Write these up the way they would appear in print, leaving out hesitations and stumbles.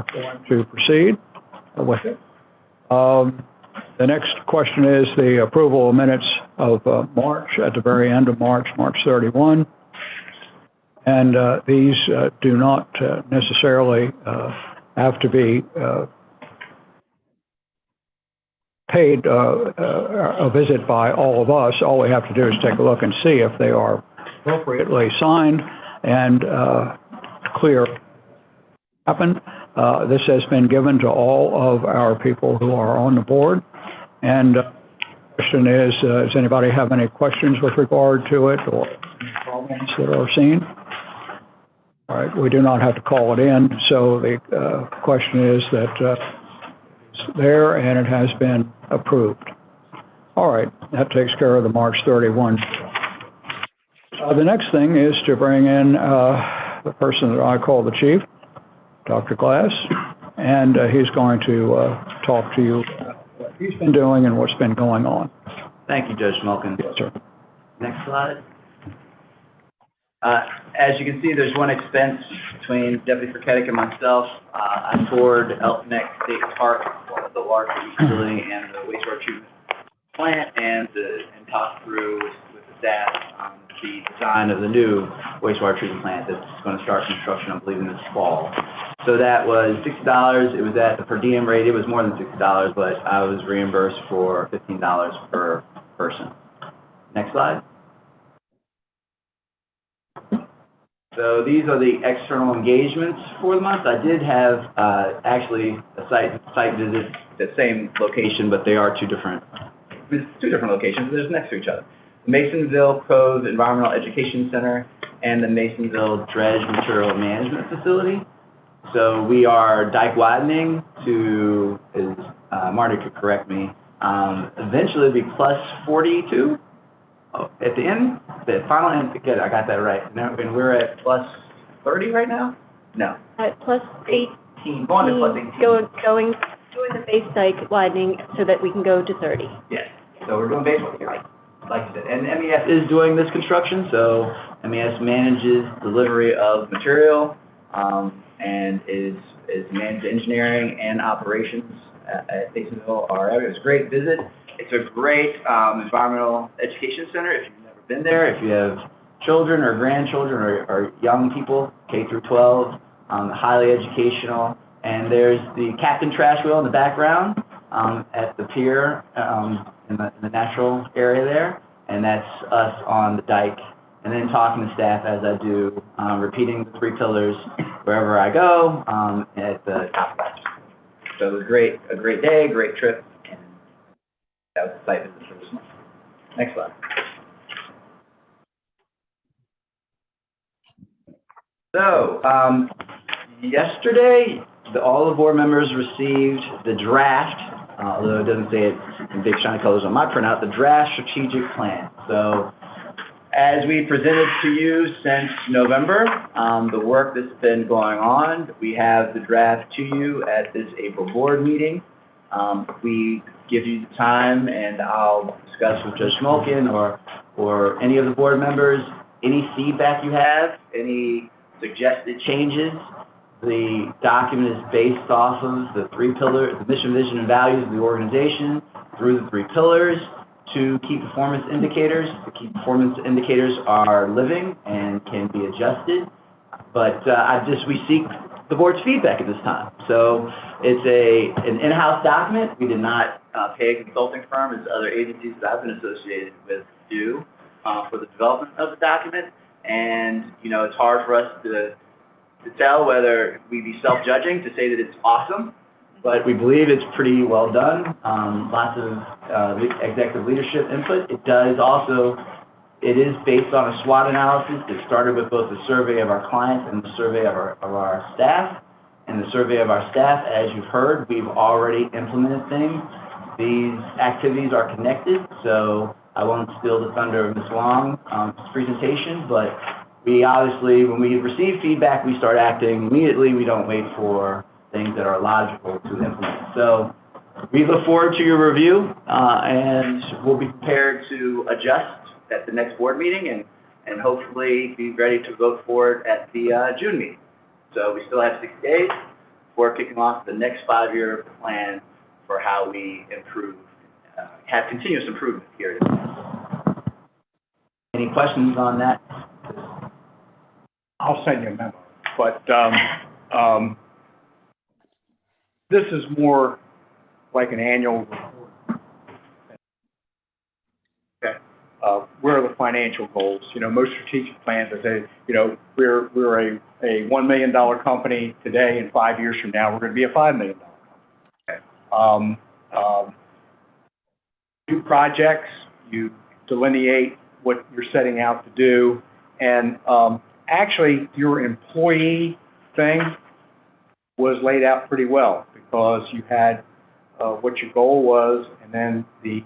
are going to proceed with it. The next question is the approval of minutes of March, at the very end of March, March 31. And these do not necessarily have to be paid a visit by all of us. All we have to do is take a look and see if they are appropriately signed and clear happen. This has been given to all of our people who are on the board. And the question is, does anybody have any questions with regard to it or any problems that are seen? All right, we do not have to call it in, so the question is that it's there and it has been approved. All right, that takes care of the March 31. The next thing is to bring in the person that I call the chief, Dr. Glass, and he's going to talk to you about what he's been doing and what's been going on. Thank you, Judge Schmolken. Yes, sir. Next slide. As you can see, there's one expense between Deputy Furketic and myself. I toured Elk Neck State Park, the water facility, and the wastewater treatment plant, and talked through with the staff the design of the new wastewater treatment plant that's going to start construction, I believe, in this fall. So that was $60. It was at the per diem rate. It was more than $60, but I was reimbursed for $15 per person. Next slide. So these are the external engagements for the month. I did have actually a site visit at the same location, but they are two different locations. They're next to each other. The Masonville Cove Environmental Education Center and the Masonville Dredge Material Management Facility. So we are dike widening to, Marty could correct me, eventually it'll be plus 42. Oh, at the end, the final end, good, I got that right. And we're at plus 30 right now? No. At plus 18. Going to plus 18. Doing the base dike widening so that we can go to 30. Yes. So we're doing base widening, like you said. And MES is doing this construction, so MES manages delivery of material and is managed engineering and operations at Masonville. It was a great visit. It's a great environmental education center. If you've never been there, if you have children or grandchildren or young people, K through 12, highly educational. And there's the Captain Trash Wheel in the background at the pier in the natural area there. And that's us on the dike. And then talking to staff as I do, repeating the 3 pillars wherever I go at the top left. So it was a great day, great trip. That was the site visit for this month. Next slide. So, yesterday, all the board members received the draft, although it doesn't say it in big shiny colors on my printout, the draft strategic plan. So, as we presented to you since November, the work that's been going on, we have the draft to you at this April board meeting. We give you the time, and I'll discuss with Judge Schmolken or any of the board members any feedback you have, any suggested changes. The document is based off of the 3 pillars, the mission, vision, and values of the organization through the 3 pillars to key performance indicators. The key performance indicators are living and can be adjusted, but we seek the board's feedback at this time. So it's an in-house document. We did not pay a consulting firm as other agencies that I've been associated with do for the development of the document. And, you know, it's hard for us to tell whether we be self-judging to say that it's awesome, but we believe it's pretty well done. Lots of executive leadership input. It is based on a SWOT analysis that started with both the survey of our clients and the survey of our staff. And the survey of our staff, as you've heard, we've already implemented things. These activities are connected, so I won't steal the thunder of Ms. Wong's presentation, but we obviously, when we receive feedback, we start acting immediately. We don't wait for things that are logical to implement. So we look forward to your review, and we'll be prepared to adjust at the next board meeting and hopefully be ready to vote for it at the June meeting. So we still have 6 days. for kicking off the next 5-year plan for how we improve, have continuous improvement here at MES. Any questions on that? I'll send you a memo, but this is more like an annual report. Okay. Where are the financial goals? You know, most strategic plans are say, you know, we're a $1 million company today, and 5 years from now we're going to be a $5 million company. Okay. New projects, you delineate what you're setting out to do, and actually your employee thing was laid out pretty well, because you had what your goal was, and then the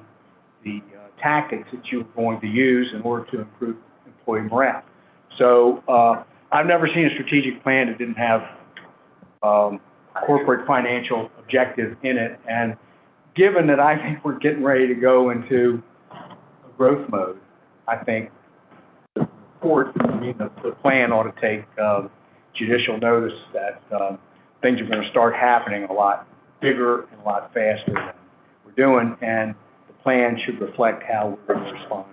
tactics that you were going to use in order to improve employee morale. So I've never seen a strategic plan that didn't have corporate financial objective in it. And given that I think we're getting ready to go into a growth mode, I think the report, the plan ought to take judicial notice that things are going to start happening a lot bigger and a lot faster than we're doing, and the plan should reflect how we're going to respond.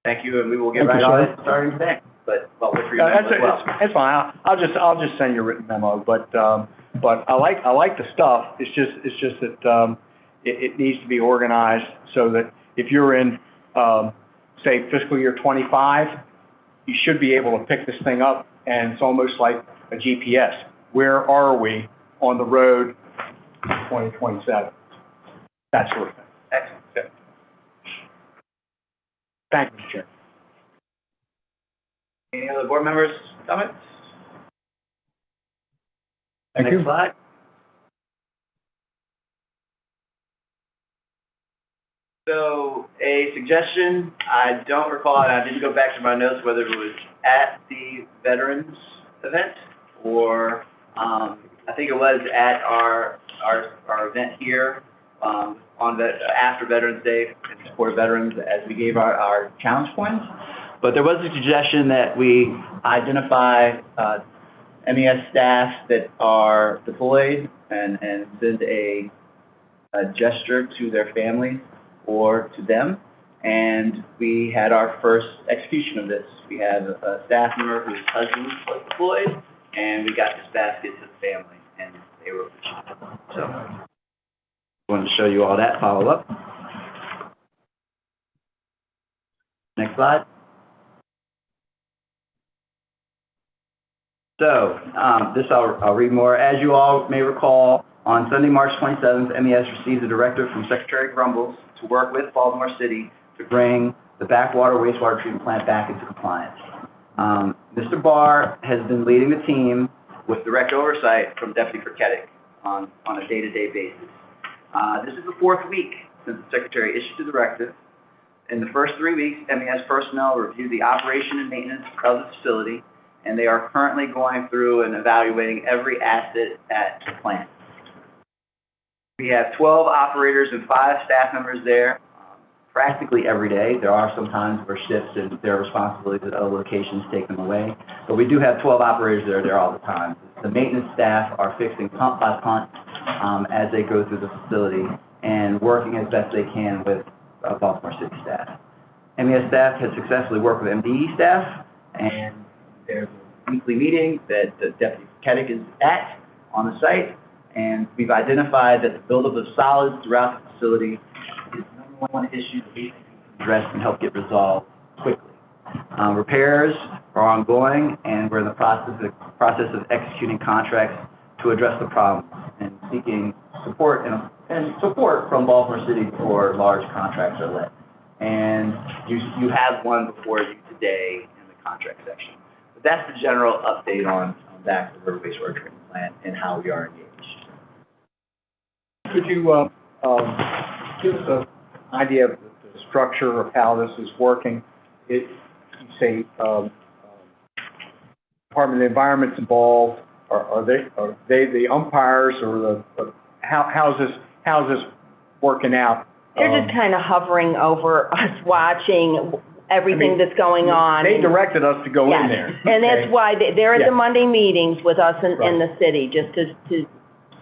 Thank you, and we will get right on it starting today. But we'll wait for your memo as well. It's fine. I'll just send you a written memo. But I like the stuff. It's just that it needs to be organized so that if you're in say fiscal year 25, you should be able to pick this thing up, and it's almost like a GPS. Where are we on the road to 2027? That sort of thing. Excellent. Okay. Thank you, Mr. Chair. Any other board members' comments? Thank Next you. slide. So a suggestion, I don't recall, and I didn't go back to my notes whether it was at the Veterans event or I think it was at our event here after Veterans Day in support of veterans as we gave our challenge points. But there was a suggestion that we identify MES staff that are deployed and send a gesture to their families or to them. And we had our first execution of this. We had a staff member whose husband was deployed, and we got this basket to the family, and they were appreciative. So I wanted to show you all that follow-up. Next slide. So this I'll read more. As you all may recall, on Sunday, March 27th, MES received a directive from Secretary Grumbles to work with Baltimore City to bring the backwater wastewater treatment plant back into compliance. Mr. Barr has been leading the team with direct oversight from Deputy Perketic on a day-to-day basis. This is the 4th week since the Secretary issued the directive. In the first 3 weeks, MES personnel reviewed the operation and maintenance of the facility, and they are currently going through and evaluating every asset at the plant. We have 12 operators and 5 staff members there practically every day. There are some times where shifts and their responsibilities at other locations take them away, but we do have 12 operators that are there all the time. The maintenance staff are fixing pump by pump as they go through the facility and working as best they can with Baltimore City staff. MES staff has successfully worked with MDE staff, and there's a weekly meeting that the Deputy Perketic is at on the site, and we've identified that the buildup of solids throughout the facility is the number one issue that we think we can address and help get resolved quickly. Repairs are ongoing, and we're in the process of executing contracts to address the problems and seeking support and support from Baltimore City before large contracts are let. And you have one before you today in the contract section. But that's the general update on back to the river wastewater treatment plant and how we are engaged. Could you give us an idea of the structure of how this is working? You say Department of the Environment's involved. Are they the umpires, or how's this working out? They're just kind of hovering over us, watching. everything that's going on. They directed us to go in Yes. there. And that's Okay? why they're at Yeah. the Monday meetings with us in Right. the city, just to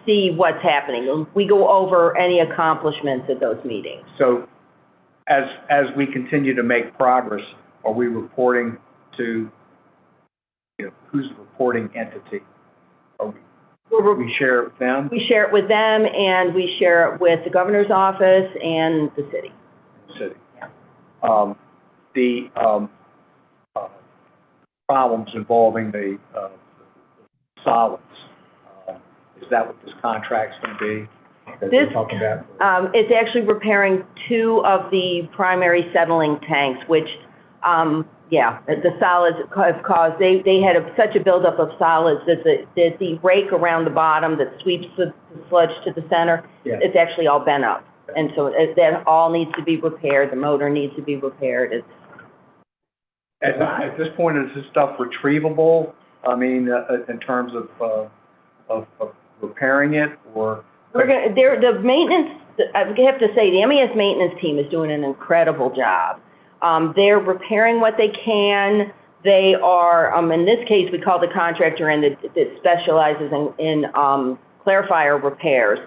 see what's happening. We go over any accomplishments at those meetings. So as we continue to make progress, are we reporting to, who's the reporting entity? Are we share it with them? We share it with them, and we share it with the governor's office and the city. City. Yeah. The problems involving the solids, is that what this contract's going to be? That This, we're talking about? it's actually repairing 2 of the primary settling tanks, which, the solids have caused, they had such a buildup of solids that the rake around the bottom that sweeps the sludge to the center, Yeah. it's actually all bent up. And so that all needs to be repaired, the motor needs to be repaired. At this point, is this stuff retrievable? I mean, in terms of repairing it, or? The maintenance, I have to say, the MES maintenance team is doing an incredible job. They're repairing what they can. They are, in this case, we call the contractor in that specializes in clarifier repairs.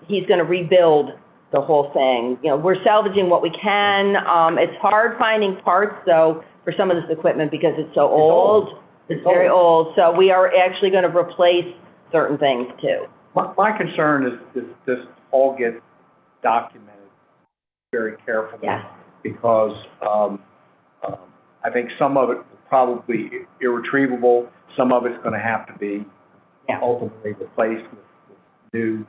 He's going to rebuild the whole thing. We're salvaging what we can. It's hard finding parts, though, for some of this equipment because it's so old. It's very old. So we are actually going to replace certain things, too. My concern is this all gets documented very carefully. Yes. Because I think some of it will probably be irretrievable, some of it's going to have to be ultimately replaced with new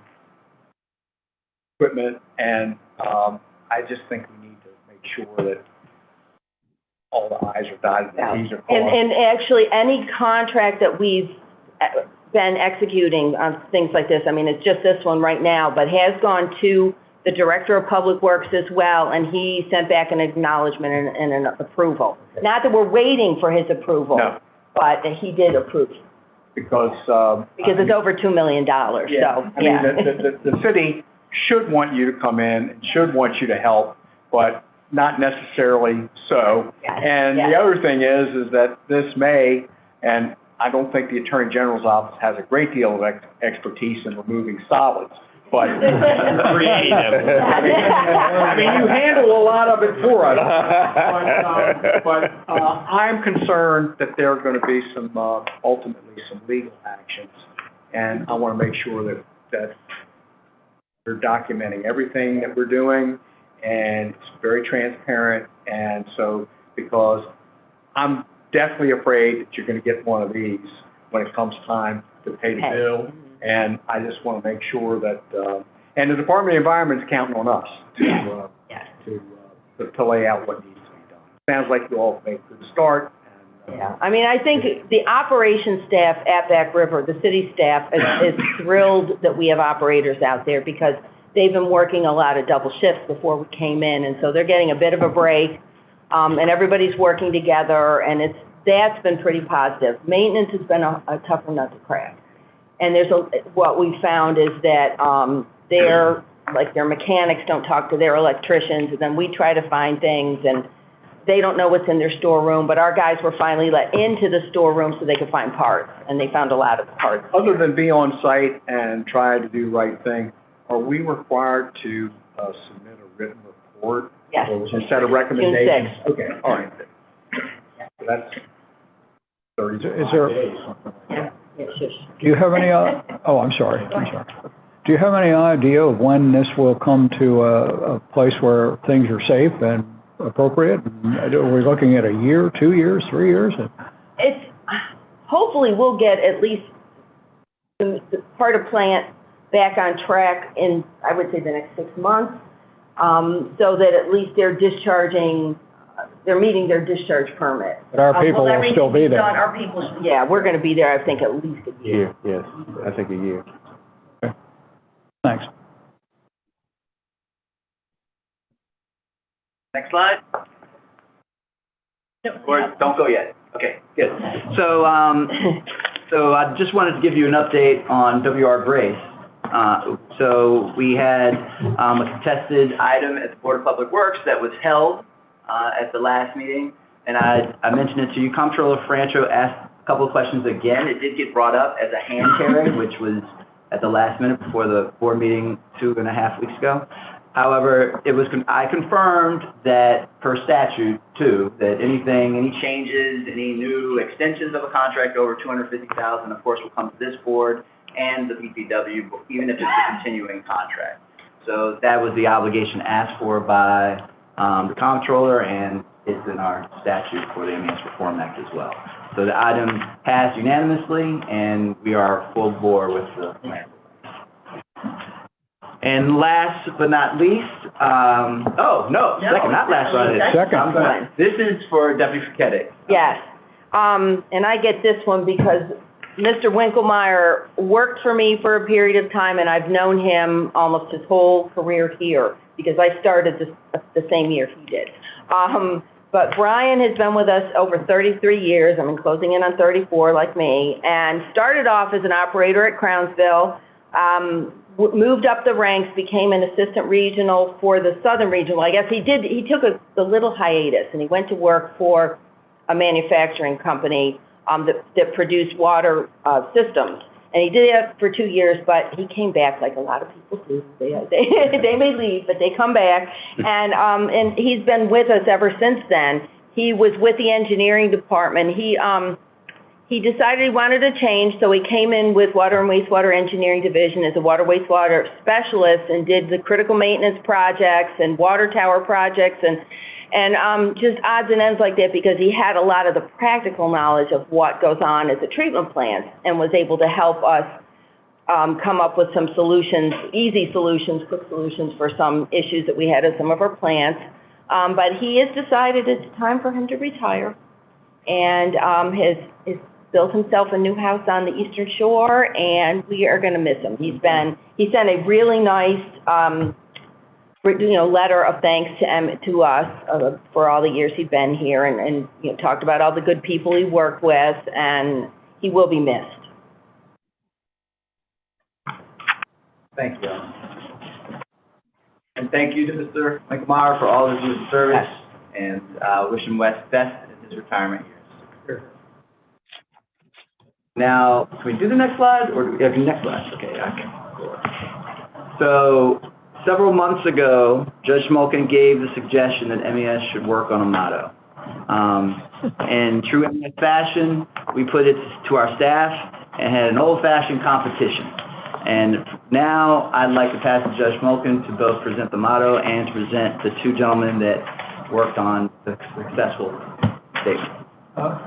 equipment, and I just think we need to make sure that all the I's are dotted and the T's are crossed. And actually, any contract that we've been executing on things like this, I mean, it's just this one right now, but has gone to the Director of Public Works as well, and he sent back an acknowledgement and an approval. Okay. Not that we're waiting for his approval, no. But he did approve. Because it's over $2 million, yeah, so, I mean, the city should want you to come in and should want you to help, but not necessarily so. Yes. And yes. The other thing is that this may, and I don't think the Attorney General's office has a great deal of expertise in removing solids, but creative. I mean, you handle a lot of it for us. But I'm concerned that there are going to be ultimately some legal actions, and I want to make sure that we're documenting everything that we're doing, and it's very transparent. And so, because I'm definitely afraid that you're going to get one of these when it comes time to pay the bill. And I just want to make sure that, and the Department of Environment is counting on us to lay out what needs to be done. Sounds like you all made a good start. And, yeah, I mean, I think the operations staff at Back River, the city staff, is thrilled that we have operators out there because they've been working a lot of double shifts before we came in, and so they're getting a bit of a break, and everybody's working together, and that's been pretty positive. Maintenance has been a tougher nut to crack. And what we found is that their mechanics don't talk to their electricians, and then we try to find things, and they don't know what's in their storeroom, but our guys were finally let into the storeroom so they could find parts, and they found a lot of parts. Other than be on site and try to do the right thing, are we required to submit a written report? Yes. Instead of recommendations? June 6th. Okay, all right. So that's 30 Is there? days. Yeah. Yes, yes. Do you have any, I'm sorry. Do you have any idea of when this will come to a place where things are safe and appropriate? Are we looking at a year, 2 years, 3 years? Hopefully we'll get at least the part of plant back on track in, I would say, the next 6 months, so that at least they're meeting their discharge permit. But our people will still be there. Our people, we're going to be there, I think, at least a year. Yes, I think a year. Okay. Thanks. Next slide. Or don't go yet. Okay, good. So, so I just wanted to give you an update on WR Brace. So we had a contested item at the Board of Public Works that was held at the last meeting, and I mentioned it to you. Comptroller Francho asked a couple of questions again. It did get brought up as a hand carry, which was at the last minute before the board meeting 2.5 weeks ago. However, I confirmed that per statute too, that any changes, any new extensions of a contract over $250,000, of course, will come to this board and the BPW, even if it's a continuing contract. So that was the obligation asked for by the comptroller, and it's in our statute for the MES Reform Act as well. So the item passed unanimously, and we are full bore with the plan. And last but not least, second, not last but not least. Second. This is for Deputy Furquette. Yes. And I get this one because Mr. Winkelmeyer worked for me for a period of time, and I've known him almost his whole career here because I started the same year he did. But Brian has been with us over 33 years. I'm closing in on 34 like me, and started off as an operator at Crownsville, moved up the ranks, became an assistant regional for the Southern Region. Well, I guess he took a little hiatus, and he went to work for a manufacturing company that produced water systems. And he did that for 2 years, but he came back like a lot of people do. They may leave, but they come back. And he's been with us ever since then. He was with the engineering department. He decided he wanted to change, so he came in with Water and Wastewater Engineering Division as a water wastewater specialist and did the critical maintenance projects and water tower projects and just odds and ends like that, because he had a lot of the practical knowledge of what goes on at the treatment plants and was able to help us come up with some solutions, easy solutions, quick solutions for some issues that we had at some of our plants. But he has decided it's time for him to retire, and has built himself a new house on the Eastern Shore, and we are going to miss him. He sent a really nice letter of thanks to us for all the years he'd been here, and talked about all the good people he worked with, and he will be missed. Thank you. And thank you to Mr. McMyer for all of his service, and wish him best in his retirement years. Now, can we do the next slide, or do we have the next slide? Okay, cool. So, several months ago, Judge Smolkin gave the suggestion that MES should work on a motto. In true MES fashion, we put it to our staff and had an old-fashioned competition. And now I'd like to pass to Judge Smolkin to both present the motto and to present the two gentlemen that worked on the successful statement.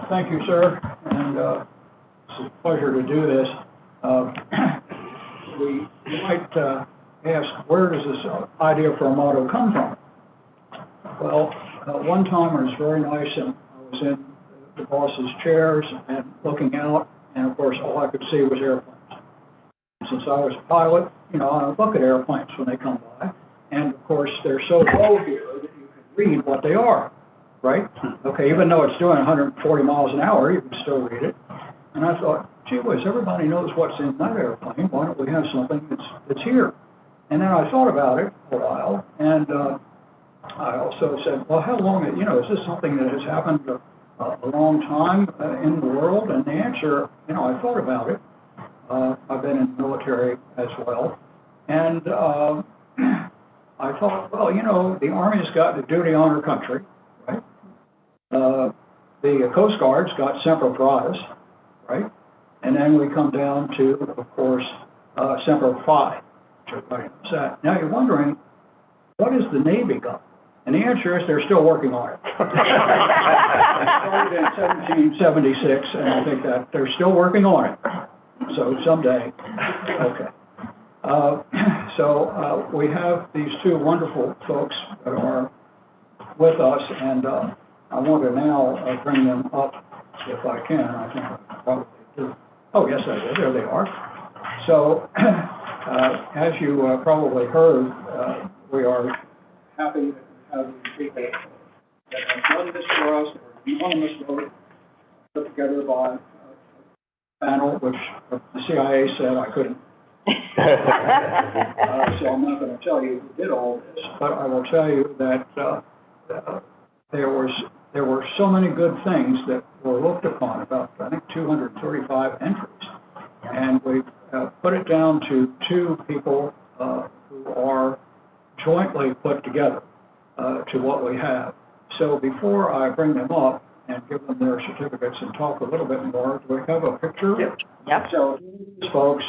Thank you, sir, and it's a pleasure to do this. You might ask, where does this idea for a motto come from? Well, one time it was very nice, and I was in the boss's chairs and looking out, and of course all I could see was airplanes. Since I was a pilot, I look at airplanes when they come by, and of course they're so low here that you can read what they are, right? Okay, even though it's doing 140 miles an hour, you can still read it. And I thought, gee whiz, everybody knows what's in that airplane. Why don't we have something that's here? And then I thought about it for a while, and I also said, well, how long, is this something that has happened a long time in the world? And the answer, I thought about it. I've been in the military as well. And I thought, well, the Army's got the duty honor country, right? The Coast Guard's got Semper Paratus, right? And then we come down to, of course, Semper Fi, which everybody knows that. Now you're wondering, what has the Navy got? And the answer is they're still working on it. Started in 1776, and I think that they're still working on it. So someday, okay. So we have these two wonderful folks that are with us, and I want to now bring them up if I can. I think I probably do. Oh, yes, I did. There they are. So, as you probably heard, we are happy to have these people that have done this for us, or unanimously put together by a panel, which the CIA said I couldn't. So I'm not going to tell you who did all this, but I will tell you that there were so many good things that were looked upon, about, I think, 235 entries. And we've put it down to 2 people who are jointly put together to what we have. So before I bring them up and give them their certificates and talk a little bit more, do we have a picture? Yep. So, folks.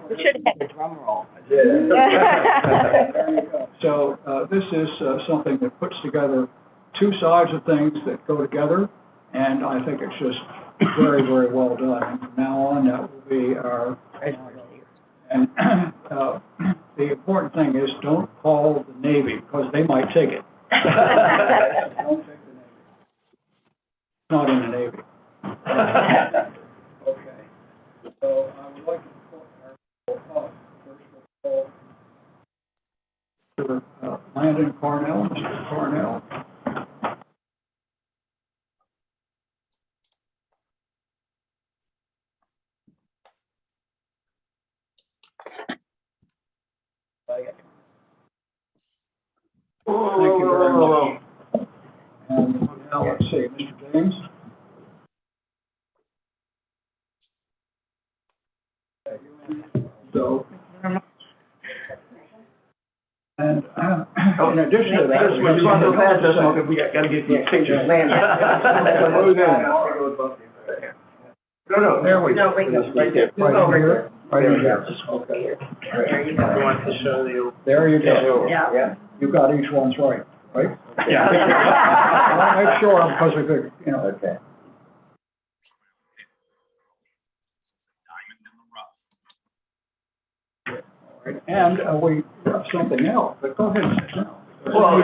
We should have had a drum roll. So this is something that puts together 2 sides of things that go together, and I think it's just very, very well done. And from now on, that will be our. And the important thing is, don't call the Navy, because they might take it. Don't take the Navy. Not in the Navy. Okay. So I would like to call first of all, Landon Carnell, Mr. Carnell. Thank you very much. And now let's see, Mr. James. So, and in addition to that, We're just going so fast, we gotta get these pictures. No, there we go. No, right there. Right there. Right here. Right here. Okay. There you go. We want to show you. There you go. Yeah. You got each one's right, right? Yeah. I'll make sure, because we're good, you know. Okay. And we have something else, but go ahead and sit down. Well,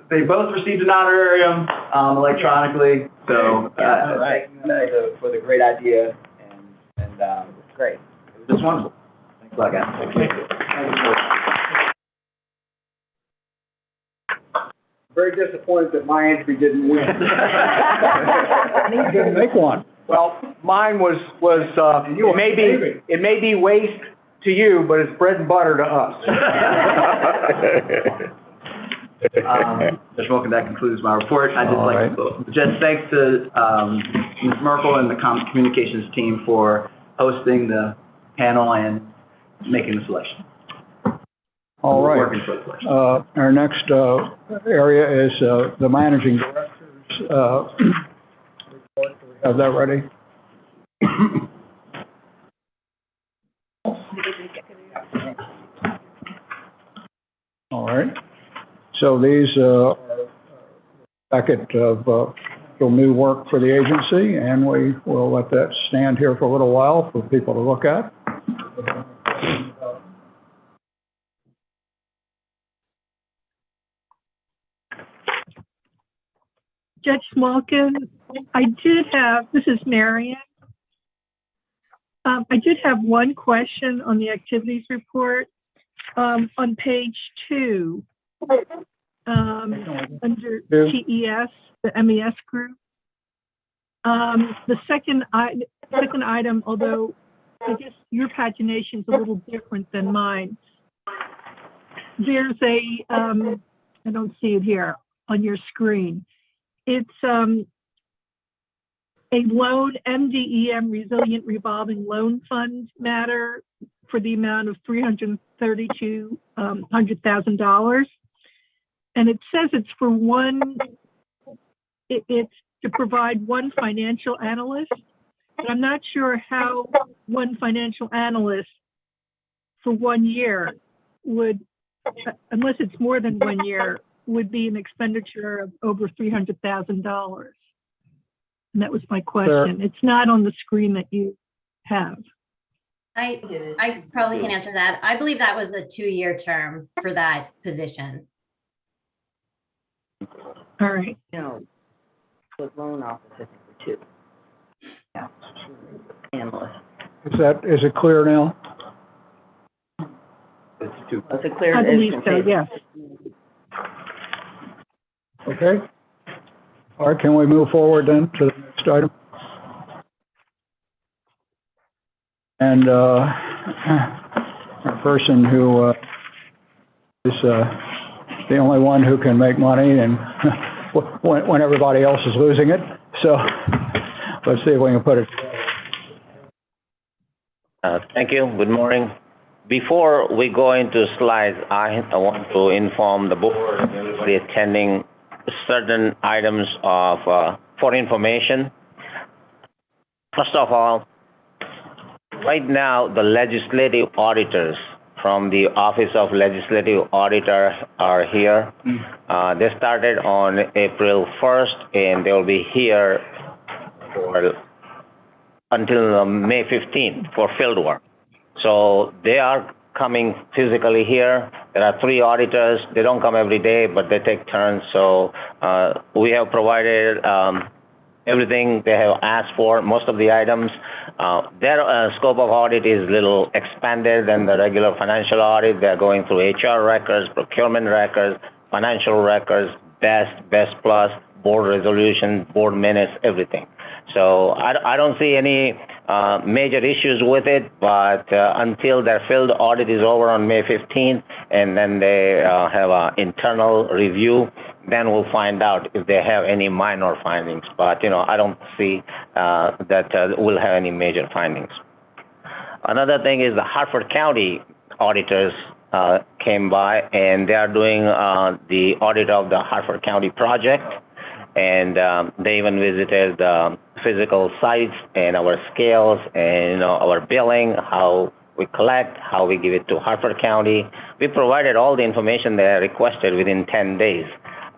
they both received an honorarium electronically, so thank you for the great idea, and it's great. It was just wonderful. Thanks a lot, guys. Thank you. Very disappointed that my entry didn't win. You didn't make one. Well, mine was, it may be waste to you, but it's bread and butter to us. Mr. Wilkin, that concludes my report. I'd just like to, just thanks to Ms. Merkel and the communications team for hosting the panel and making the selection. All right. Working for the selection. Our next area is the managing director's report. Do we have that ready? All right. So these are a packet of new work for the agency, and we will let that stand here for a little while for people to look at. Judge Smolkin, this is Marion. I did have one question on the activities report. On page 2, under TES, the MES group. The second item, although I guess your pagination is a little different than mine, there's I don't see it here on your screen. It's a loan, MDEM Resilient Revolving Loan Fund matter for the amount of $332,000. And it says it's for it's to provide one financial analyst, but I'm not sure how one financial analyst for 1 year would, unless it's more than 1 year, would be an expenditure of over $300,000. And that was my question. It's not on the screen that you have. I probably can answer that. I believe that was a 2-year term for that position. All right. No, the loan officer for 2. Yeah, analyst. Is it clear now? It's 2. That's a clear. I believe so, yes. Okay. All right, can we move forward then to the next item? And a person who is the only one who can make money and when everybody else is losing it. So let's see if we can put it. Thank you. Good morning. Before we go into slides, I want to inform the board and everybody attending certain items of for information. First of all, right now the legislative auditors from the Office of Legislative Auditor are here. They started on April 1st and they'll be here for until May 15th for field work. So they are coming physically here. There are 3 auditors. They don't come every day, but they take turns. So we have provided everything they have asked for, most of the items. Their scope of audit is a little expanded than the regular financial audit. They're going through HR records, procurement records, financial records, best plus, board resolution, board minutes, everything. So I don't see any major issues with it, but until their field audit is over on May 15th, and then they have an internal review, then we'll find out if they have any minor findings. But, I don't see that we'll have any major findings. Another thing is the Hartford County auditors came by, and they are doing the audit of the Hartford County project. And they even visited physical sites and our scales and our billing, how we collect, how we give it to Hartford County. We provided all the information they requested within 10 days.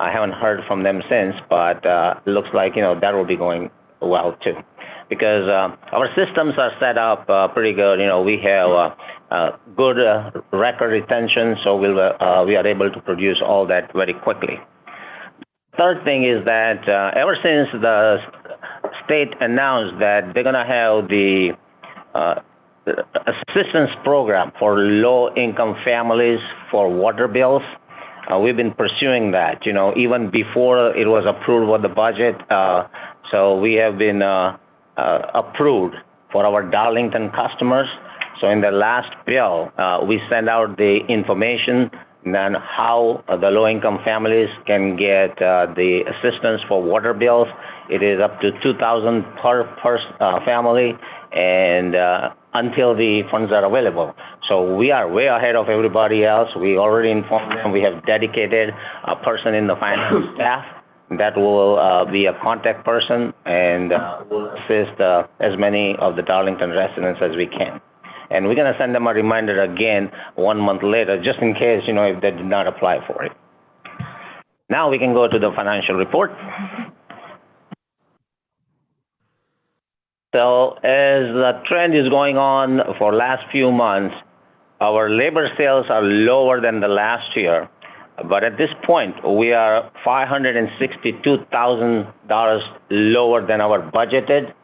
I haven't heard from them since, but looks like that will be going well too, because our systems are set up pretty good. We have good record retention, so we are able to produce all that very quickly. Third thing is that ever since the state announced that they're going to have the assistance program for low-income families for water bills, we've been pursuing that, even before it was approved with the budget. So we have been approved for our Darlington customers. So in the last bill, we sent out the information on how the low-income families can get the assistance for water bills. It is up to $2,000 per family, and until the funds are available. So we are way ahead of everybody else. We already informed them. We have dedicated a person in the finance staff that will be a contact person and will assist as many of the Darlington residents as we can. And we're going to send them a reminder again 1 month later, just in case, if they did not apply for it. Now we can go to the financial report. So as the trend is going on for last few months, our labor sales are lower than the last year. But at this point, we are $562,000 lower than our budgeted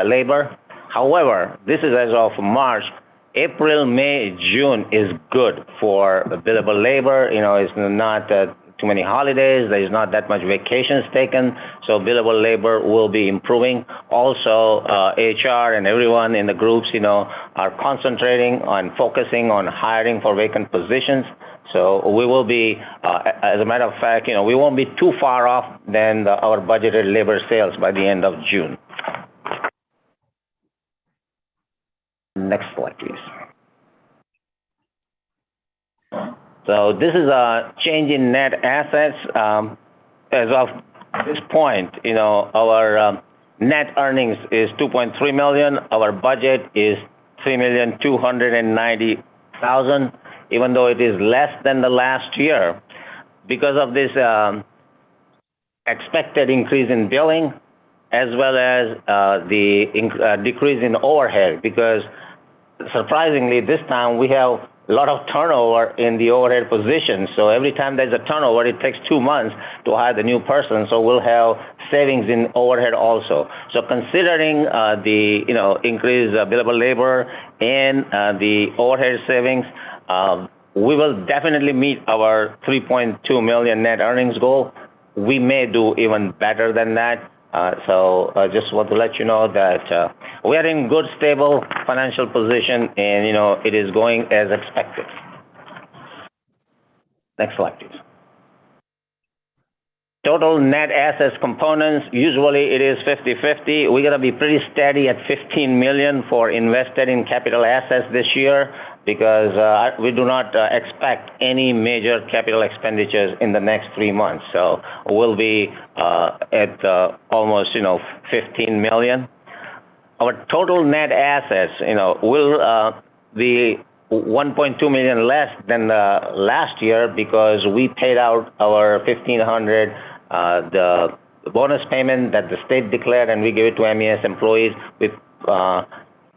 labor. However, this is as of March. April, May, June is good for billable labor. It's not too many holidays. There's not that much vacations taken. So billable labor will be improving. Also, HR and everyone in the groups, are concentrating on focusing on hiring for vacant positions. So we will be, as a matter of fact, we won't be too far off than our budgeted labor sales by the end of June. Next slide, please. So this is a change in net assets. As of this point, our net earnings is $2.3 million. Our budget is $3,290,000, even though it is less than the last year, because of this expected increase in billing, as well as the decrease in overhead, because surprisingly, this time we have a lot of turnover in the overhead position. So every time there's a turnover, it takes 2 months to hire the new person. So we'll have savings in overhead also. So considering the increased billable labor and the overhead savings, we will definitely meet our $3.2 million net earnings goal. We may do even better than that. So I just want to let you know that we are in good, stable financial position, and it is going as expected. Next slide, please. Total net assets components, usually it is 50-50. We're going to be pretty steady at 15 million for invested in capital assets this year because we do not expect any major capital expenditures in the next 3 months. So we'll be at almost 15 million. Our total net assets will be 1.2 million less than last year because we paid out our 1,500 the bonus payment that the state declared, and we gave it to MES employees. We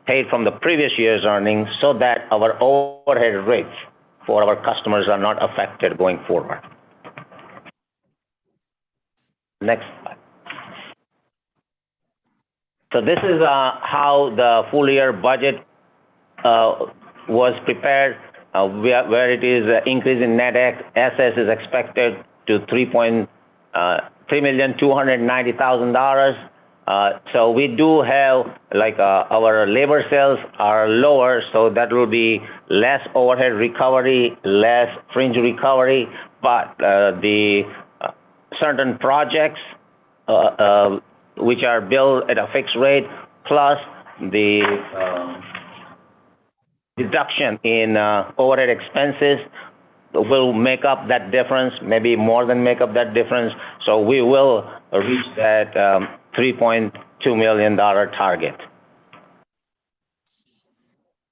paid from the previous year's earnings so that our overhead rates for our customers are not affected going forward. Next slide. So this is how the full year budget was prepared, where it is increase in net assets is expected to $3,290,000. So we do have our labor sales are lower, so that will be less overhead recovery, less fringe recovery, but the certain projects which are billed at a fixed rate plus the deduction in overhead expenses will make up that difference, maybe more than make up that difference. So we will reach that $3.2 million target.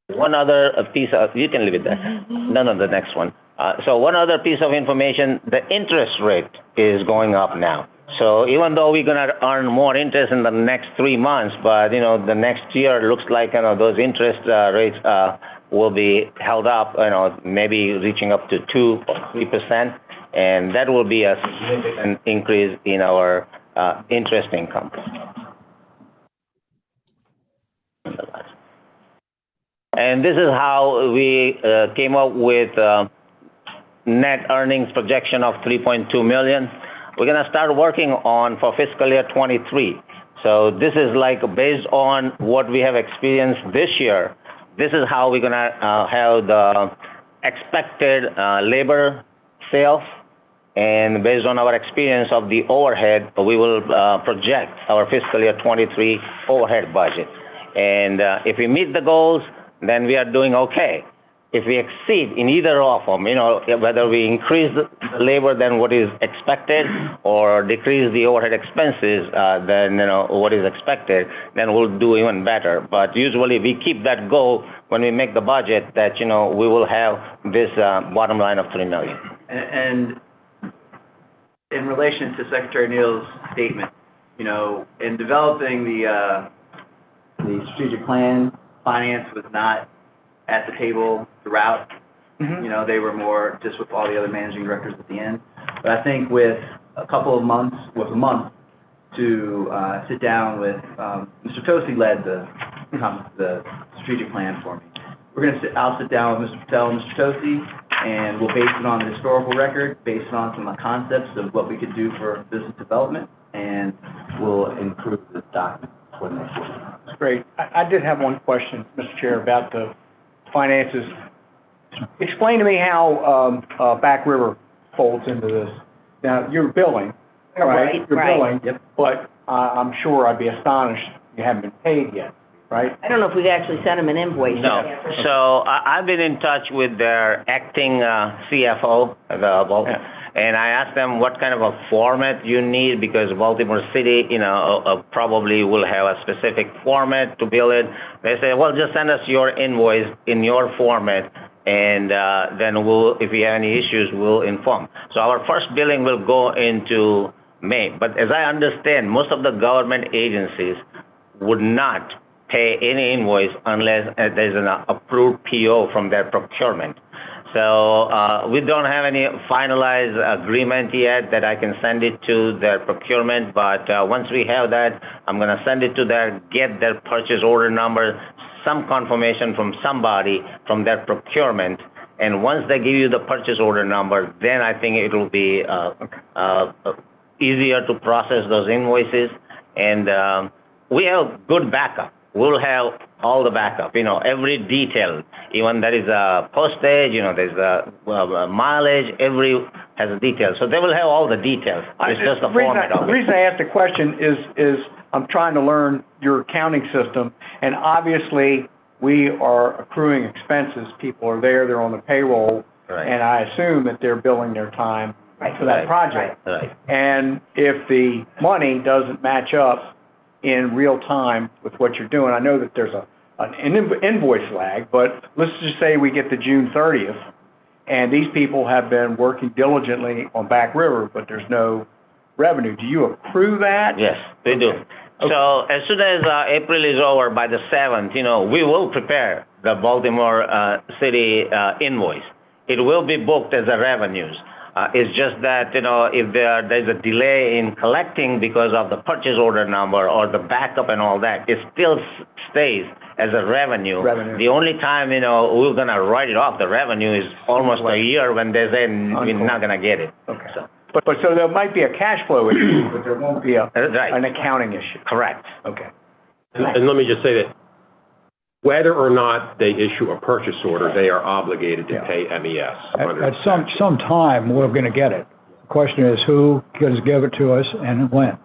One other piece of, you can leave it there. No, the next one. So one other piece of information, the interest rate is going up now. So even though we're going to earn more interest in the next 3 months, but the next year looks like those interest rates will be held up, maybe reaching up to 2 or 3%, and that will be a significant increase in our interest income. And this is how we came up with net earnings projection of 3.2 million. We're going to start working on for fiscal year 23. So this is based on what we have experienced this year. This is how we're going to have the expected labor sales, and based on our experience of the overhead, we will project our fiscal year 23 overhead budget. And if we meet the goals, then we are doing okay. If we exceed in either of them, whether we increase the labor than what is expected or decrease the overhead expenses than what is expected, then we'll do even better. But usually we keep that goal when we make the budget that we will have this bottom line of $3 million. And in relation to Secretary Neal's statement, in developing the strategic plan, finance was not at the table throughout. Mm-hmm. They were more just with all the other managing directors at the end. But I think with a month to sit down with, Mr. Tosi led the strategic plan for me. I'll sit down with Mr. Patel and Mr. Tosi, and we'll base it on the historical record, based on some of the concepts of what we could do for business development, and we'll improve the document for the next year. That's great. I did have one question, Mr. Chair, about the finances. Explain to me how Back River folds into this. Now, you're billing, right? You're billing, yep. But I'm sure I'd be astonished you haven't been paid yet, right? I don't know if we've actually sent them an invoice No. yet. So I've been in touch with their acting CFO available. Yeah. And I asked them what kind of a format you need, because Baltimore City, probably will have a specific format to bill it. They say, well, just send us your invoice in your format, and then if we have any issues, we'll inform. So our first billing will go into May. But as I understand, most of the government agencies would not pay any invoice unless there's an approved PO from their procurement. So we don't have any finalized agreement yet that I can send it to their procurement, but once we have that, I'm going to send it to get their purchase order number, some confirmation from somebody from their procurement, and once they give you the purchase order number, then I think it will be easier to process those invoices. And we have good backup. We'll have all the backup, every detail. Even there is a postage, there's a mileage, every has a detail. So they will have all the details. It's just the format of The it. reason I asked the question is I'm trying to learn your accounting system, and obviously we are accruing expenses. People are there, they're on the payroll, Right. and I assume that they're billing their time for that Right. project. Right. And if the money doesn't match up in real time with what you're doing, I know that there's an invoice lag, but let's just say we get to June 30th, and these people have been working diligently on Back River, but there's no revenue. Do you accrue that? Yes, we do. So as soon as April is over, by the 7th, we will prepare the Baltimore City invoice. It will be booked as a revenues. It's just that, if there's a delay in collecting because of the purchase order number or the backup and all that, it still stays as a revenue. The only time, we're gonna write it off, the revenue, is almost a year when they say we're not gonna get it. Okay. So, But so there might be a cash flow issue, but there won't be right. an accounting issue. Correct. Okay. And let me just say that whether or not they issue a purchase order, they are obligated to pay MES. At some time, we're gonna get it. The question is who can give it to us and when?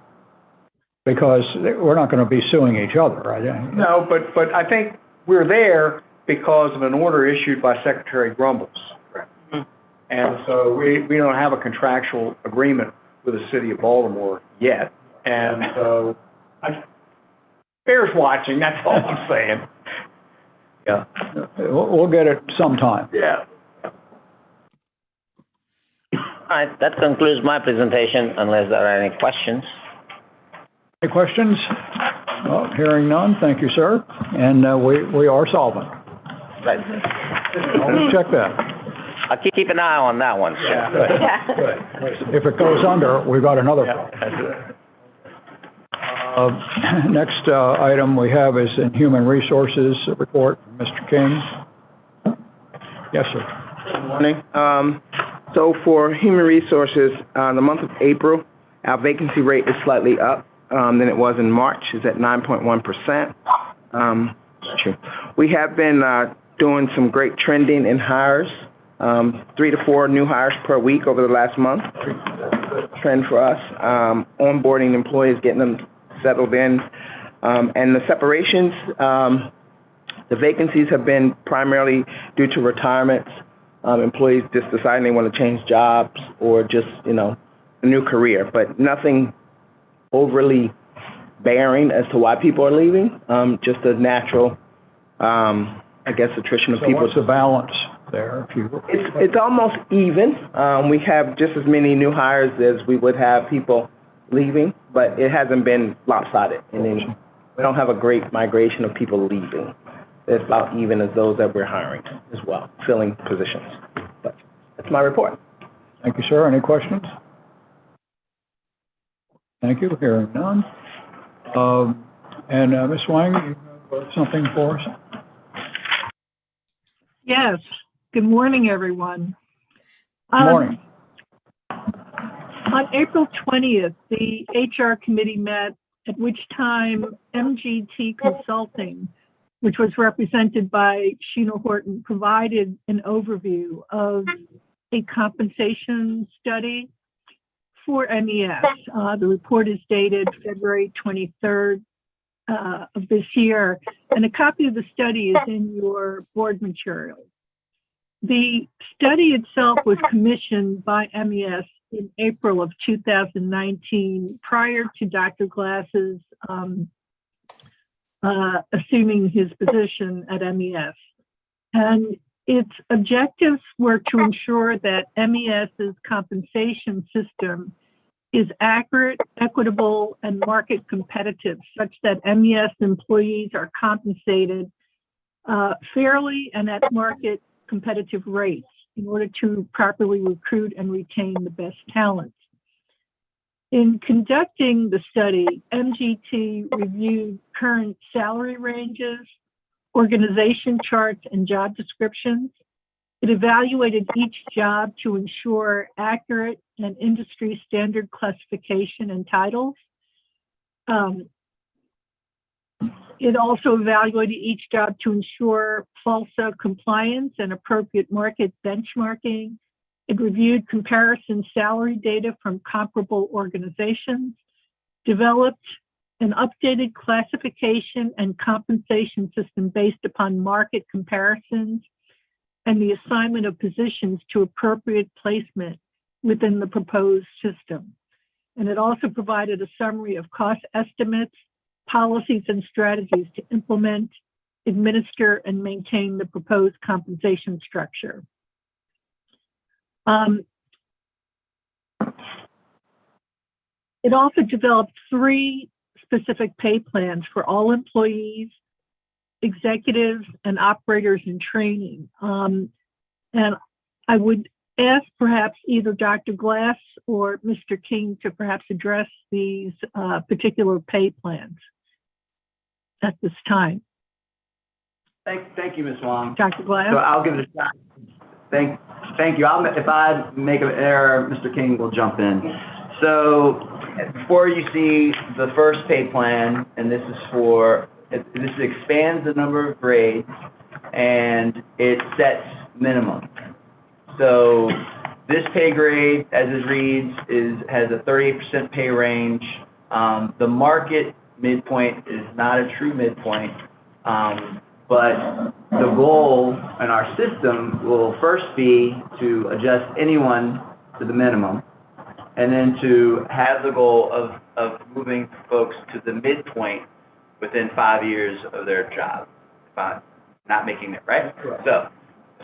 Because we're not gonna be suing each other, right? No, but I think we're there because of an order issued by Secretary Grumbles. Correct. And so we don't have a contractual agreement with the city of Baltimore yet. And so, bears watching, that's all I'm saying. Yeah. We'll get it sometime. Yeah. All right, that concludes my presentation, unless there are any questions. Any questions? Well, hearing none, thank you, sir. And we are solvent. Right. I'll check that. I'll keep an eye on that one, sir. Yeah. Good. If it goes under, we've got another problem. Next item we have is in Human Resources report from Mr. King. Yes, sir. Good morning. So for Human Resources, the month of April, our vacancy rate is slightly up than it was in March. It's at 9.1%. We have been doing some great trending in hires, 3 to 4 new hires per week over the last month. Trend for us. Onboarding employees, getting them settled in. And the separations, the vacancies have been primarily due to retirements, employees just deciding they want to change jobs or just, a new career, but nothing overly bearing as to why people are leaving, just a natural, attrition of people. So what's the balance there? It's almost even. We have just as many new hires as we would have people leaving, but it hasn't been lopsided. And we don't have a great migration of people leaving. It's about even as those that we're hiring as well, filling positions. But that's my report. Thank you, sir. Any questions? Thank you. Hearing none. And Ms. Wang, you have something for us? Yes. Good morning, everyone. Good morning. On April 20th, the HR committee met, at which time MGT Consulting, which was represented by Sheena Horton, provided an overview of a compensation study for MES. The report is dated February 23rd of this year, and a copy of the study is in your board materials. The study itself was commissioned by MES in April of 2019, prior to Dr. Glass's assuming his position at MES. And its objectives were to ensure that MES's compensation system is accurate, equitable, and market competitive, such that MES employees are compensated fairly and at market competitive rates in order to properly recruit and retain the best talent. In conducting the study, MGT reviewed current salary ranges, organization charts, and job descriptions. It evaluated each job to ensure accurate and industry standard classification and titles. It also evaluated each job to ensure FALSA compliance and appropriate market benchmarking. It reviewed comparison salary data from comparable organizations, developed an updated classification and compensation system based upon market comparisons, and the assignment of positions to appropriate placement within the proposed system. And it also provided a summary of cost estimates, policies, and strategies to implement, administer, and maintain the proposed compensation structure. It also developed 3 specific pay plans for all employees, executives, and operators in training. And I would ask perhaps either Dr. Glass or Mr. King to perhaps address these particular pay plans at this time. Thank you, Ms. Wong. Dr. Glass? So I'll give it a shot. Thank you. If I make an error, Mr. King will jump in. So before you see the first pay plan, and this expands the number of grades and it sets minimum. So this pay grade, as it reads, has a 38% pay range. The market midpoint is not a true midpoint, but the goal in our system will first be to adjust anyone to the minimum, and then to have the goal of moving folks to the midpoint within 5 years of their job, if I'm not making it right. Correct.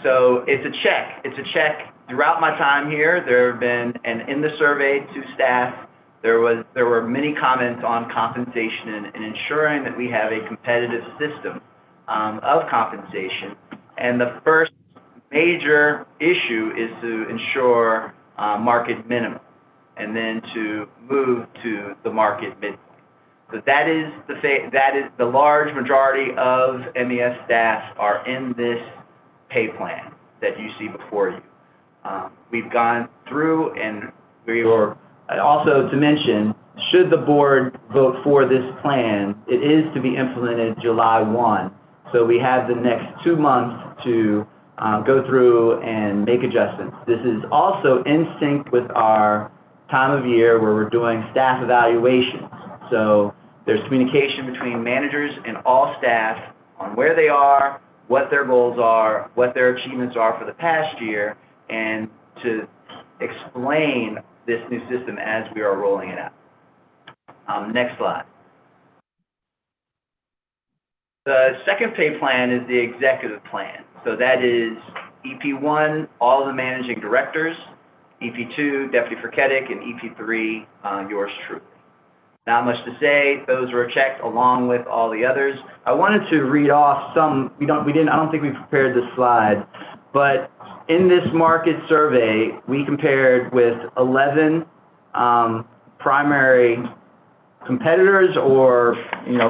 So it's a check. It's a check. Throughout my time here, there have been, and in the survey to staff, there were many comments on compensation and ensuring that we have a competitive system of compensation. And the first major issue is to ensure market minimum, and then to move to the market midpoint. So that is the large majority of MES staff are in this pay plan that you see before you. We've gone through, and we were also to mention, should the board vote for this plan, it is to be implemented July 1. So we have the next 2 months to go through and make adjustments. This is also in sync with our time of year where we're doing staff evaluations. So there's communication between managers and all staff on where they are, what their goals are, what their achievements are for the past year, and to explain this new system as we are rolling it out. Next slide. The second pay plan is the executive plan. So that is EP1, all the managing directors, EP2, Deputy Freketic, and EP3, yours truly. Not much to say. Those were checked along with all the others. I wanted to read off some. I don't think we prepared this slide, but in this market survey, we compared with 11 primary competitors, or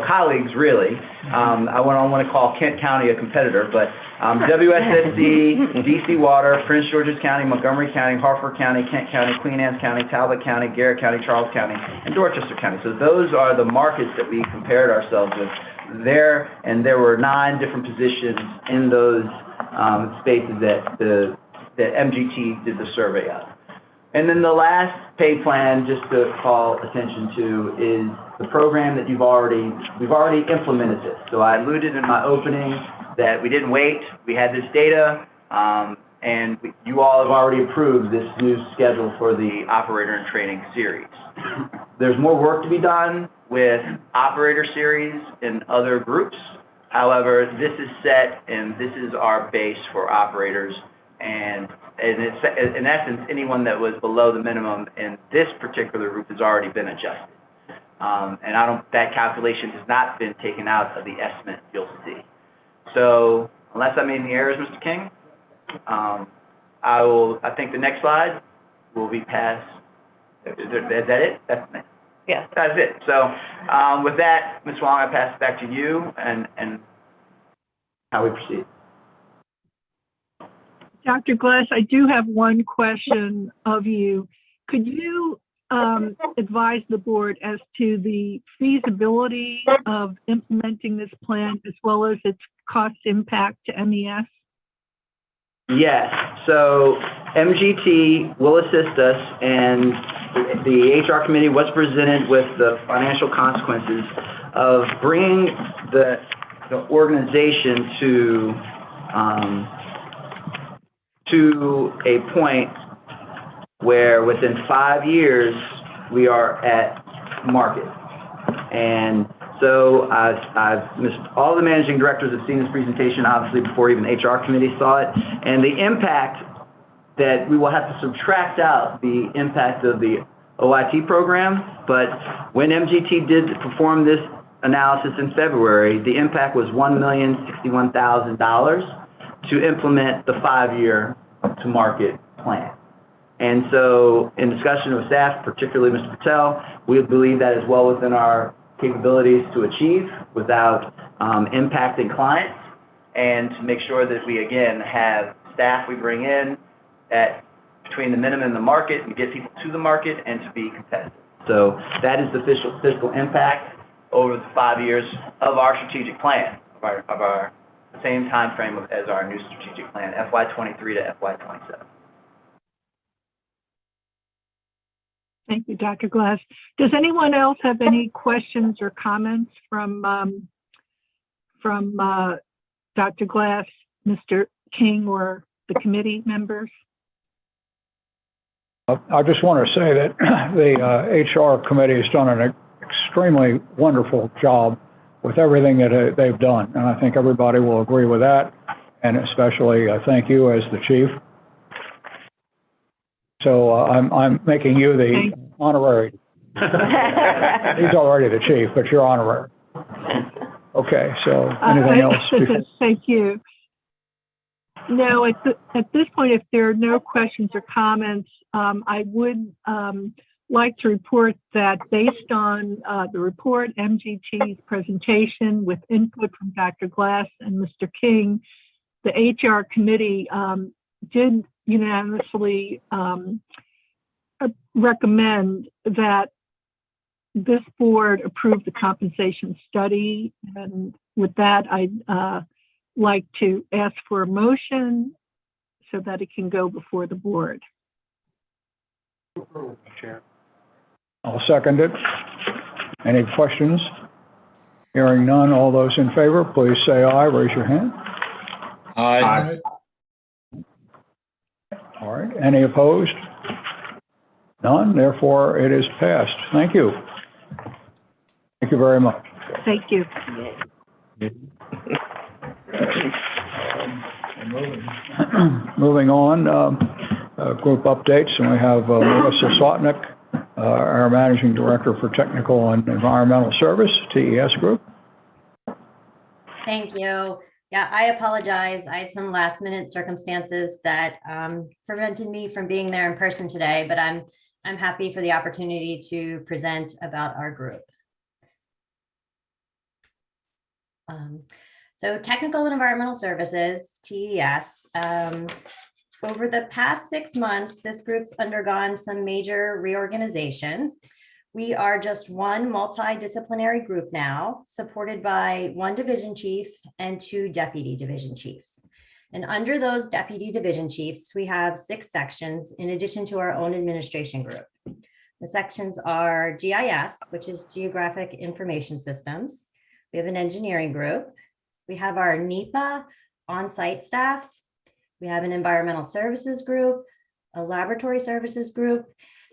colleagues really. I don't want to call Kent County a competitor, but WSSC, DC Water, Prince George's County, Montgomery County, Harford County, Kent County, Queen Anne's County, Talbot County, Garrett County, Charles County, and Dorchester County. So those are the markets that we compared ourselves with there, and there were 9 different positions in those spaces that MGT did the survey of. And then the last pay plan, just to call attention to, is the program that we've already implemented this. So I alluded in my opening that we didn't wait. We had this data, and you all have already approved this new schedule for the operator and training series. There's more work to be done with operator series in other groups. However, this is set, and this is our base for operators. And it's, in essence, anyone that was below the minimum in this particular group has already been adjusted. And that calculation has not been taken out of the estimate you'll see. So unless I made any errors, Mr. King, I think the next slide will be passed. Is that it? Yes. That's it. So with that, Ms. Wong, I pass it back to you and how we proceed. Dr. Glass, I do have one question of you. Could you advise the board as to the feasibility of implementing this plan as well as its cost impact to MES? Yes, so MGT will assist us, and the HR committee was presented with the financial consequences of bringing the organization to a point where within 5 years we are at market. And so all the managing directors have seen this presentation, obviously, before even the HR committee saw it. And the impact that we will have to subtract out the impact of the OIT program. But when MGT did perform this analysis in February, the impact was $1,061,000 to implement the 5-year to market plan. And so in discussion with staff, particularly Mr. Patel, we believe that is well within our capabilities to achieve without impacting clients, and to make sure that we, again, have staff we bring in at between the minimum and the market and get people to the market and to be competitive. So that is the fiscal impact over the 5 years of our strategic plan, of our same time frame as our new strategic plan, FY23 to FY27. Thank you, Dr. Glass. Does anyone else have any questions or comments from Dr. Glass, Mr. King, or the committee members? I just want to say that the HR committee has done an extremely wonderful job with everything that they've done, and I think everybody will agree with that, and especially thank you as the chief. So I'm making you the honorary. He's already the chief, but you're honorary. Okay, so anything else? Thank you. No, at this point, if there are no questions or comments, I would like to report that based on the report, MGT's presentation with input from Dr. Glass and Mr. King, the HR committee did unanimously recommend that this board approve the compensation study. And with that, I'd like to ask for a motion so that it can go before the board. Chair. I'll second it. Any questions? Hearing none, all those in favor, please say aye. Raise your hand. Aye. All right. Any opposed? None. Therefore, it is passed. Thank you. Thank you very much. Thank you. Moving on, group updates, and we have Melissa Slotnick, our Managing Director for Technical and Environmental Service, TES Group. Thank you. Yeah, I apologize. I had some last minute circumstances that prevented me from being there in person today, but I'm happy for the opportunity to present about our group. So Technical and Environmental Services, TES, over the past 6 months, this group's undergone some major reorganization. We are just one multidisciplinary group now, supported by 1 division chief and 2 deputy division chiefs. And under those deputy division chiefs, we have 6 sections in addition to our own administration group. The sections are GIS, which is Geographic Information Systems. We have an engineering group. We have our NEPA on-site staff. We have an environmental services group, a laboratory services group,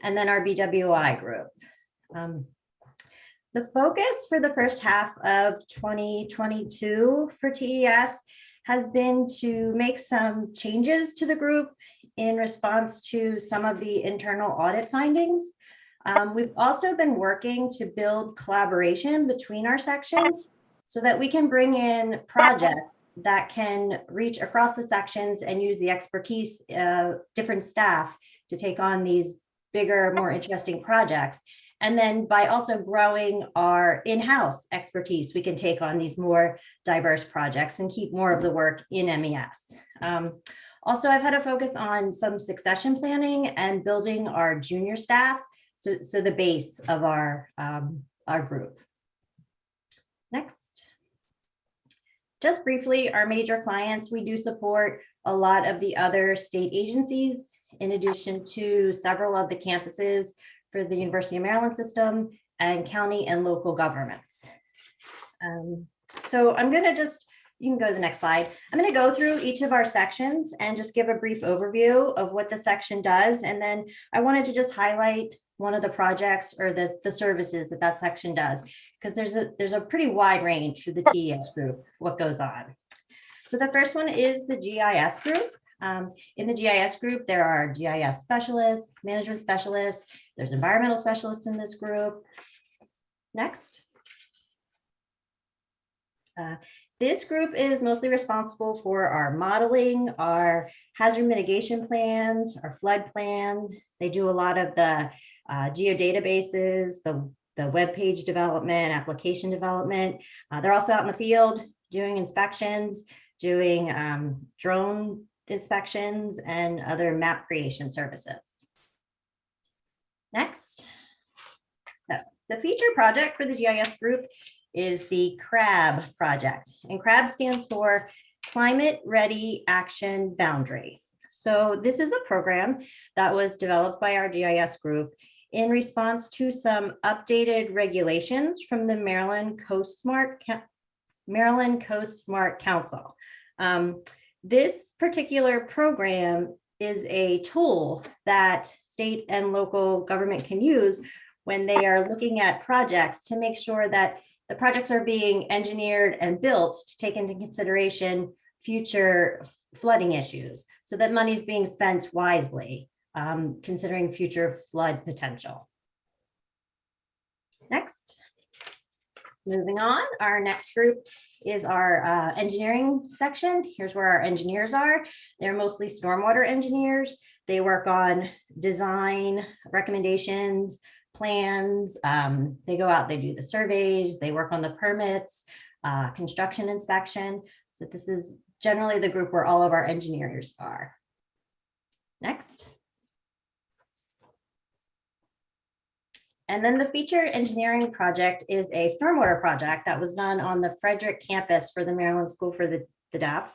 and then our BWI group. The focus for the first half of 2022 for TES has been to make some changes to the group in response to some of the internal audit findings. We've also been working to build collaboration between our sections so that we can bring in projects that can reach across the sections and use the expertise of different staff to take on these bigger, more interesting projects. And then by also growing our in-house expertise, we can take on these more diverse projects and keep more of the work in MES. Also, I've had a focus on some succession planning and building our junior staff So the base of our group. Next. Just briefly, our major clients, we do support a lot of the other state agencies, in addition to several of the campuses for the University of Maryland system and county and local governments. So I'm gonna you can go to the next slide. I'm gonna go through each of our sections and just give a brief overview of what the section does. And then I wanted to just highlight one of the projects or the services that section does, because there's a pretty wide range for the TES group, what goes on. So the first one is the GIS group. In the GIS group, there are GIS specialists, management specialists, there's environmental specialists in this group. Next. This group is mostly responsible for our modeling, our hazard mitigation plans, our flood plans. They do a lot of the geodatabases, the web page development, application development. They're also out in the field doing inspections, doing drone inspections and other map creation services. Next. So the feature project for the GIS group is the CRAB project, and CRAB stands for Climate Ready Action Boundary. So this is a program that was developed by our GIS group in response to some updated regulations from the Maryland Coast Smart Council. This particular program is a tool that state and local government can use when they are looking at projects to make sure that the projects are being engineered and built to take into consideration future flooding issues, so that money is being spent wisely, considering future flood potential. Next. Moving on, our next group is our engineering section. Here's where our engineers are. They're mostly stormwater engineers. They work on design, recommendations, plans. They go out, they do the surveys, they work on the permits, construction inspection. So this is generally the group where all of our engineers are. Next. And then the feature engineering project is a stormwater project that was done on the Frederick campus for the Maryland School for the Deaf.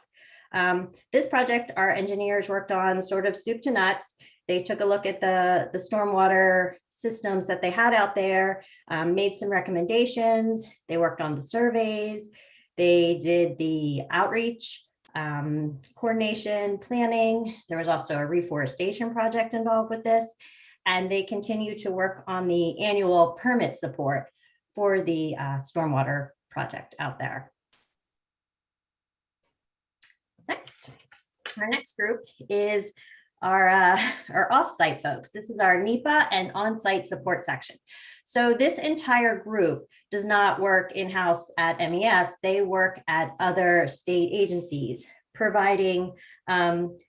This project, our engineers worked on sort of soup to nuts. They took a look at the stormwater systems that they had out there, made some recommendations. They worked on the surveys. They did the outreach, coordination, planning. There was also a reforestation project involved with this. And they continue to work on the annual permit support for the stormwater project out there. Next, our next group is our offsite folks. This is our NEPA and on-site support section. So this entire group does not work in-house at MES. They work at other state agencies, providing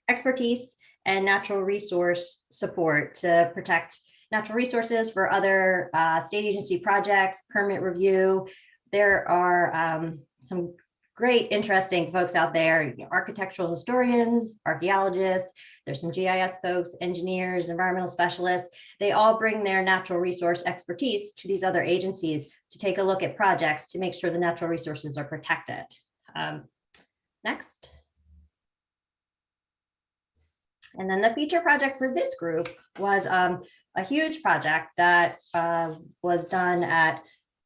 expertise and natural resource support to protect natural resources for other state agency projects, permit review. There are some great, interesting folks out there, architectural historians, archaeologists, there's some GIS folks, engineers, environmental specialists. They all bring their natural resource expertise to these other agencies to take a look at projects to make sure the natural resources are protected. Next. And then the feature project for this group was a huge project that was done at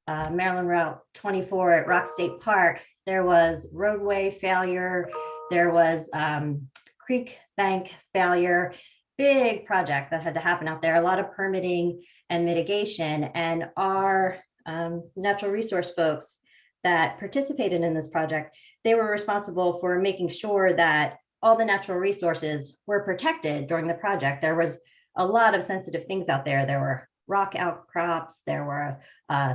Maryland Route 24 at Rock State Park. There was roadway failure, there was creek bank failure, big project that had to happen out there, a lot of permitting and mitigation. And our natural resource folks that participated in this project, they were responsible for making sure that all the natural resources were protected during the project. There was a lot of sensitive things out there. There were rock outcrops, there were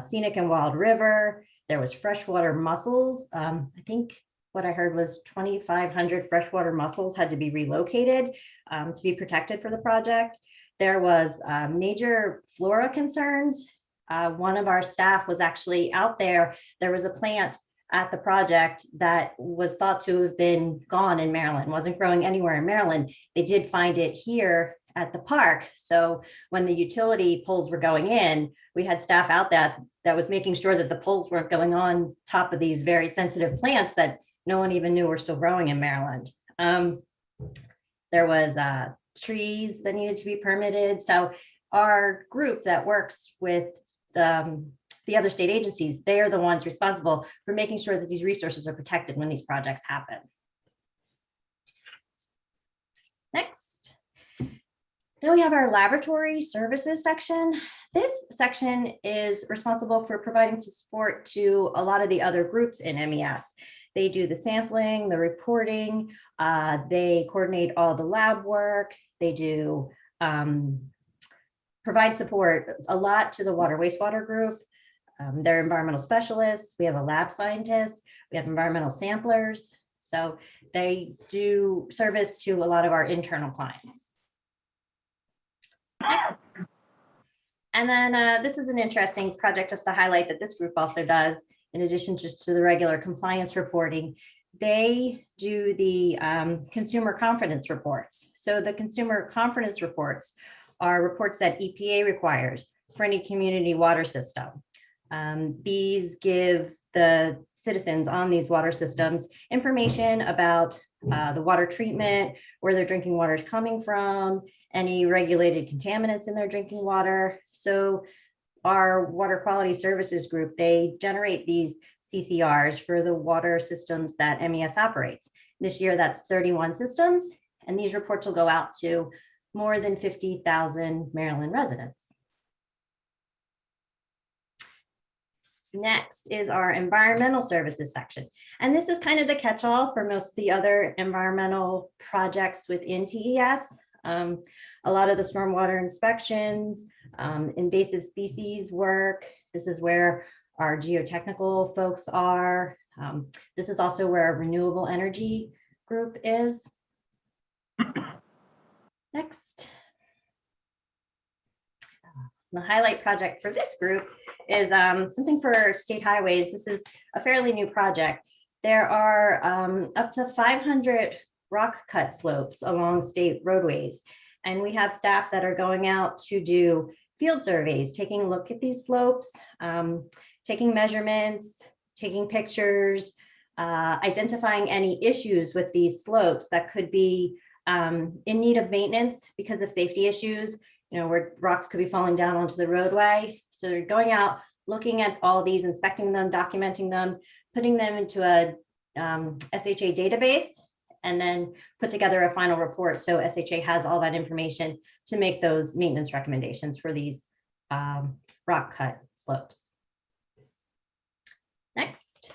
scenic and wild river, there was freshwater mussels. I think what I heard was 2,500 freshwater mussels had to be relocated to be protected for the project. There was major flora concerns. One of our staff was actually out there. There was a plant at the project that was thought to have been gone in Maryland, wasn't growing anywhere in Maryland. They did find it here at the park. So when the utility poles were going in, we had staff out that was making sure that the poles weren't going on top of these very sensitive plants that no one even knew were still growing in Maryland. There was trees that needed to be permitted. So our group that works with the other state agencies, they are the ones responsible for making sure that these resources are protected when these projects happen. Next. Then we have our laboratory services section. This section is responsible for providing support to a lot of the other groups in MES. They do the sampling, the reporting, they coordinate all the lab work, they do provide support a lot to the water wastewater group. They're environmental specialists, we have a lab scientist, we have environmental samplers. So they do service to a lot of our internal clients. Next. And then this is an interesting project just to highlight that this group also does, in addition just to the regular compliance reporting. They do the consumer confidence reports. So the consumer confidence reports are reports that EPA requires for any community water system. These give the citizens on these water systems information about the water treatment, where their drinking water is coming from, any regulated contaminants in their drinking water. So our water quality services group, they generate these CCRs for the water systems that MES operates. This year, that's 31 systems, and these reports will go out to more than 50,000 Maryland residents. Next is our environmental services section. And this is kind of the catch-all for most of the other environmental projects within TES. A lot of the stormwater inspections, invasive species work. This is where our geotechnical folks are. This is also where our renewable energy group is. Next. The highlight project for this group is something for state highways. This is a fairly new project. There are up to 500 rock cut slopes along state roadways. And we have staff that are going out to do field surveys, taking a look at these slopes, taking measurements, taking pictures, identifying any issues with these slopes that could be in need of maintenance because of safety issues, you know, where rocks could be falling down onto the roadway. So they're going out, looking at all these, inspecting them, documenting them, putting them into a SHA database, and then put together a final report. So SHA has all that information to make those maintenance recommendations for these rock cut slopes. Next.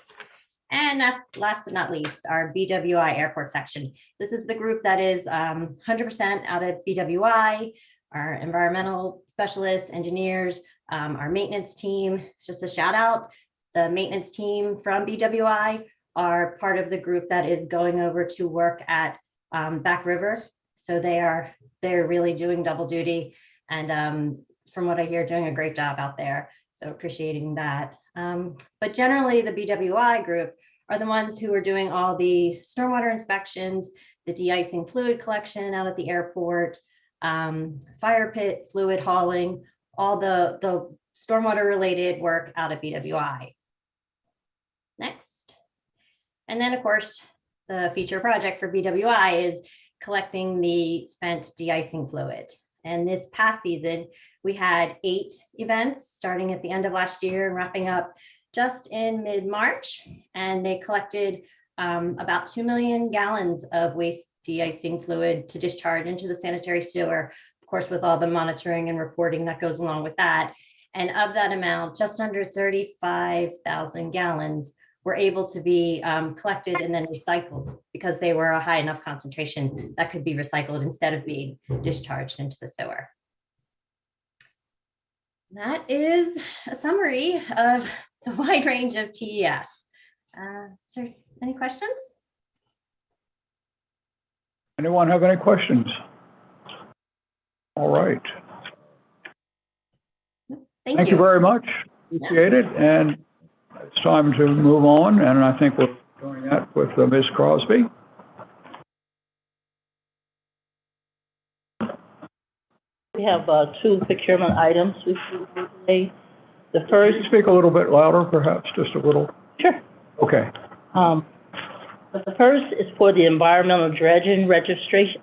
And last but not least, our BWI airport section. This is the group that is 100% out of BWI, our environmental specialists, engineers, our maintenance team. Just a shout out, the maintenance team from BWI are part of the group that is going over to work at Back River. So they're really doing double duty, and from what I hear, doing a great job out there. So appreciating that. But generally the BWI group are the ones who are doing all the stormwater inspections, the de-icing fluid collection out at the airport, fire pit fluid hauling, all the stormwater related work out at BWI. Next. And then of course, the feature project for BWI is collecting the spent de-icing fluid. And this past season, we had 8 events starting at the end of last year and wrapping up just in mid-March. And they collected about 2 million gallons of waste de-icing fluid to discharge into the sanitary sewer, of course, with all the monitoring and reporting that goes along with that. And of that amount, just under 35,000 gallons were able to be collected and then recycled because they were a high enough concentration that could be recycled instead of being discharged into the sewer. That is a summary of the wide range of TES. Is there any questions? Anyone have any questions? All right. Thank you very much. Appreciate it. And it's time to move on. And I think we're doing that with Ms. Crosby. We have two procurement items we see today. The first, Can you speak a little bit louder, perhaps, just a little? sure. Okay. But the first is for the environmental dredging restoration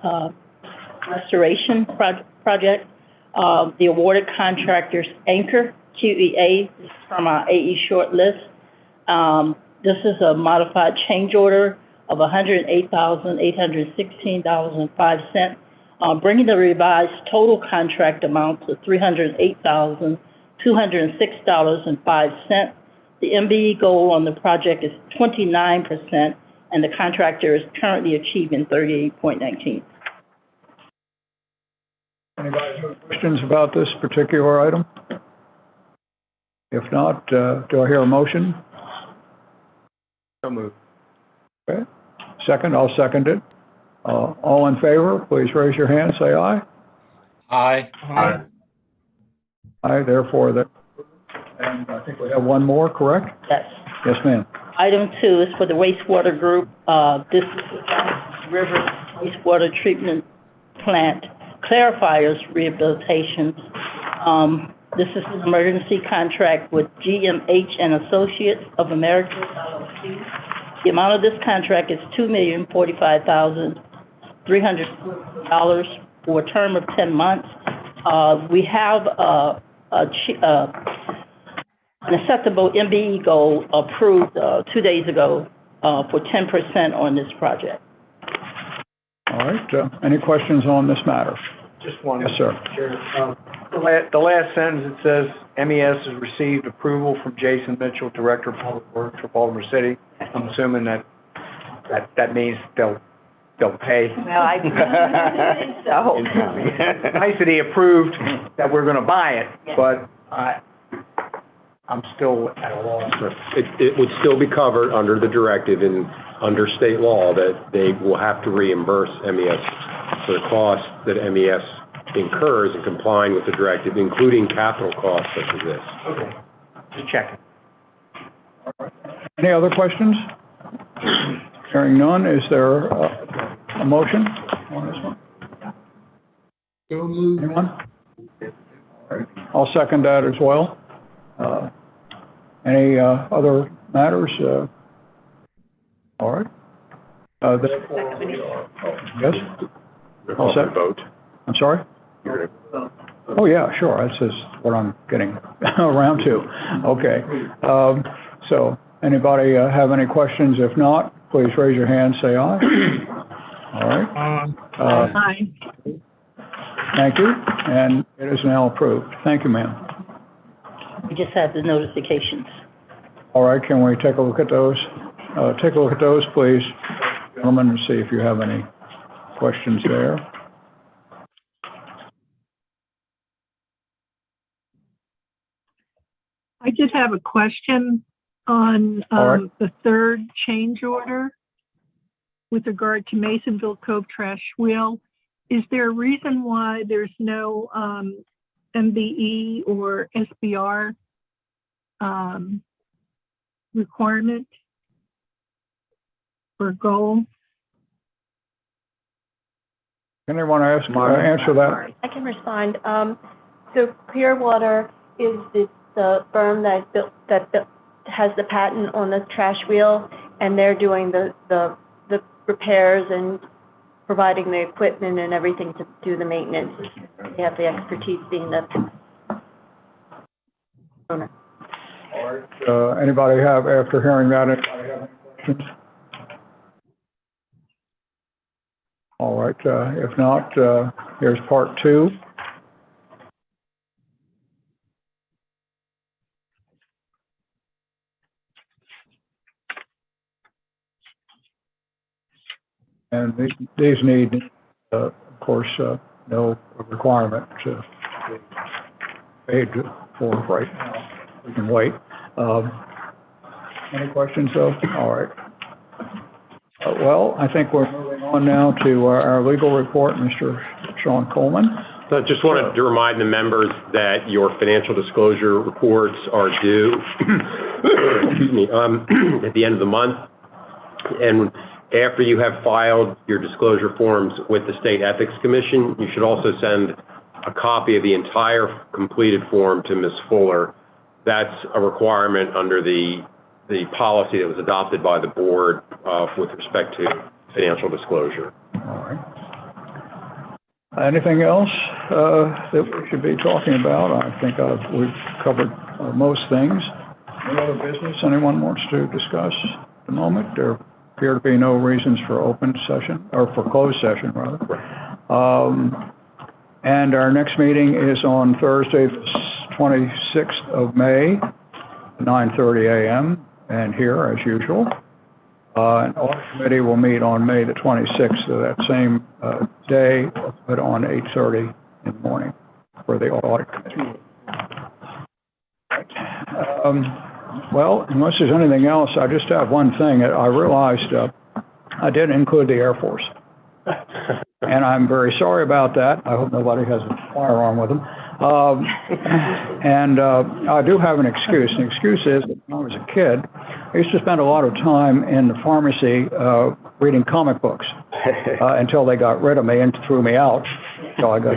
project. The awarded contractors Anchor QEA is from our AE short list. This is a modified change order of $108,816.05, bringing the revised total contract amount to $308,206.05. The MBE goal on the project is 29%, and the contractor is currently achieving 38.19. Anybody have questions about this particular item? If not, do I hear a motion? So moved. Okay. Second, I'll second it. All in favor, please raise your hand, say aye. Aye. Aye. Aye, therefore, that, and I think we have one more, correct? Yes. Yes, ma'am. Item 2 is for the wastewater group. This is the River Wastewater Treatment Plant Clarifiers Rehabilitation. This is an emergency contract with GMH and Associates of America, LLC. The amount of this contract is $2,045,300 for a term of 10 months. We have an acceptable MBE goal approved 2 days ago for 10% on this project. All right, any questions on this matter? Just one. Yes, sir. The last sentence, it says, MES has received approval from Jason Mitchell, Director of Public Works for Baltimore City. I'm assuming that means they'll pay. Well, I think so. It's nice that he approved that we're gonna buy it, but I'm still at a loss. It would still be covered under the directive and under state law that they will have to reimburse MES for the costs that MES incurs in complying with the directive, including capital costs such as this. Okay, just checking. Any other questions? Hearing none, is there a motion on this one? So moved. Anyone? All right, I'll second that as well. Any other matters? All right. Therefore, yes? All set. Vote. I'm sorry? Oh, yeah, sure. This is what I'm getting around to. Okay. So anybody have any questions? If not, please raise your hand, say aye. All right. Aye. Thank you, and it is now approved. Thank you, ma'am. We just have the notifications. All right, can we take a look at those? Take a look at those, please, gentlemen, and see if you have any questions there. I did have a question on right. the third change order with regard to Masonville Cove trash wheel. Is there a reason why there's no MBE or SBR requirement or goal? Anyone answer that? I can respond. So Clearwater is the firm that has the patent on the trash wheel, and they're doing the repairs and providing the equipment and everything to do the maintenance. They have the expertise being the owner. Anybody have, after hearing that, anybody have any questions? All right, if not, here's part 2. And these need, of course, no requirement to be paid for right now. We can wait. Any questions, though? All right. Well, I think we're moving on now to our legal report, Mr. Sean Coleman. So I just wanted to remind the members that your financial disclosure reports are due excuse me, at the end of the month. And after you have filed your disclosure forms with the State Ethics Commission, you should also send a copy of the entire completed form to Ms. Fuller. That's a requirement under the policy that was adopted by the board with respect to financial disclosure. All right. Anything else that we should be talking about? I think we've covered most things. Any other business anyone wants to discuss at the moment? There appear to be no reasons for open session, or for closed session, rather. And our next meeting is on Thursday, the 26th of May, 9:30 a.m., and here, as usual. An audit committee will meet on May the 26th of that same day, but on 8:30 in the morning for the audit committee. Well, unless there's anything else, I just have one thing. I realized I didn't include the Air Force. And I'm very sorry about that. I hope nobody has a firearm with them. I do have an excuse. The excuse is that when I was a kid, I used to spend a lot of time in the pharmacy reading comic books until they got rid of me and threw me out. So I got,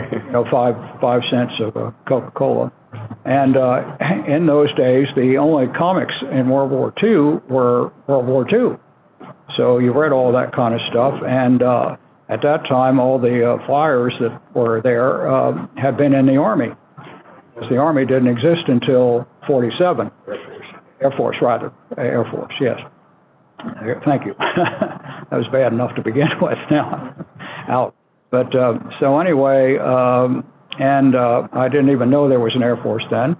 5 cents of Coca-Cola. And in those days, the only comics in World War II were World War II. So you read all that kind of stuff. And at that time, all the flyers that were there had been in the Army. Because the Army didn't exist until 47. Air Force, rather. Air Force, yes. Thank you. That was bad enough to begin with. Now, out. But so anyway, I didn't even know there was an Air Force then.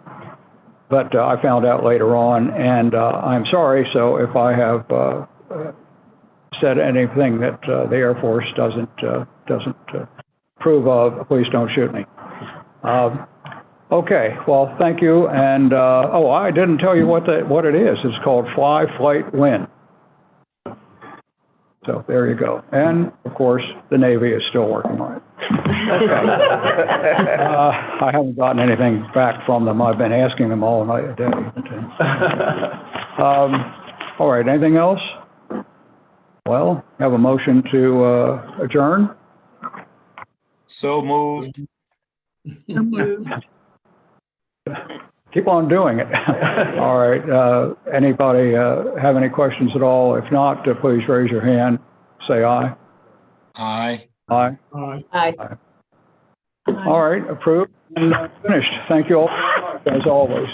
But I found out later on, and I'm sorry. So if I have said anything that the Air Force doesn't approve of, please don't shoot me. Okay, well, thank you. And I didn't tell you what it is. It's called Fly, Flight, Win. So there you go. And of course, the Navy is still working on it. Okay. I haven't gotten anything back from them. I've been asking them all night a day. All right, anything else? Well, have a motion to adjourn. So moved. So moved. Keep on doing it. All right. Anybody have any questions at all? If not, please raise your hand. Say aye. Aye. Aye. Aye. Aye. All right. Approved and finished. Thank you all very much, as always.